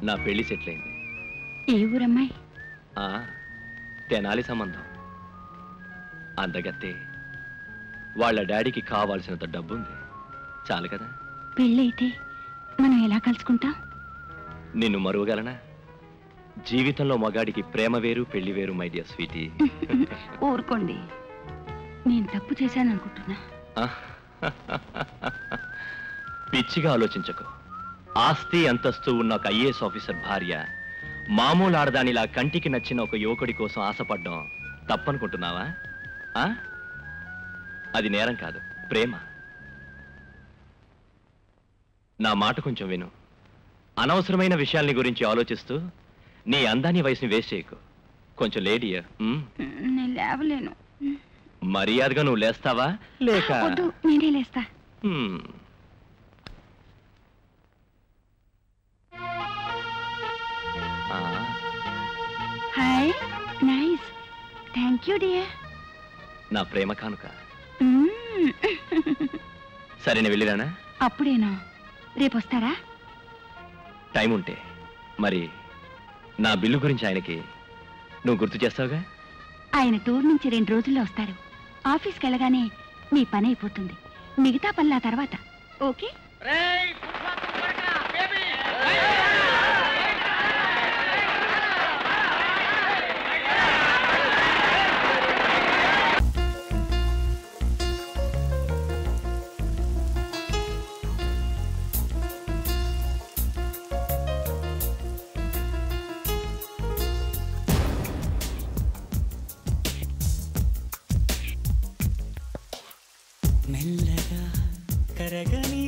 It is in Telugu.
నా పెళ్లి సెటిల్ అయింది. ఏ ఊరమ్మాయి? తెనాలి సంబంధం. అందగత్తే, వాళ్ళ డాడీకి కావాల్సినంత డబ్బుంది. చాలు కదా. పెళ్ళైతే మనం ఎలా కలుసుకుంటాం? నిన్ను మరువగలనా? జీవితంలో మగాడికి ప్రేమ వేరు, పెళ్లి వేరు మై డియర్ స్వీటీ. ఊరుకోండి, నేను తప్పు చేశాను అనుకుంటున్నా. పిచ్చిగా ఆలోచించకు. ఆస్తి అంతస్తు ఉన్న ఒక ఐఏఎస్ ఆఫీసర్ భార్య మామూలు ఆడదానిలా కంటికి నచ్చిన ఒక యువకుడి కోసం ఆశపడ్డం తప్పనుకుంటున్నావా? అది నేరం కాదు, ప్రేమ. నా మాట కొంచెం విను. అనవసరమైన విషయాల్ని గురించి ఆలోచిస్తూ నీ అందాన్ని వయసుని వేస్ట్ చేయకు. కొంచెం లేడియా. నేను లేవలేను. మర్యాదగా నువ్వు లేస్తావా లేక? నేనే లేస్తా. Hi, nice, thank you dear. నా ప్రేమ కానుక. సరే నేను వెళ్ళిరానా? అప్పుడేనా? రేపు వస్తారా? టైం ఉంటే. మరి నా బిల్లు గురించి ఆయనకి నువ్వు గుర్తు చేస్తావుగా? ఆయన టూర్ నుంచి 2 రోజుల్లో వస్తారు. ఆఫీస్కి వెళ్ళగానే మీ పని అయిపోతుంది. మిగతా పనుల తర్వాత. ఓకే? మెల్లగా కరగని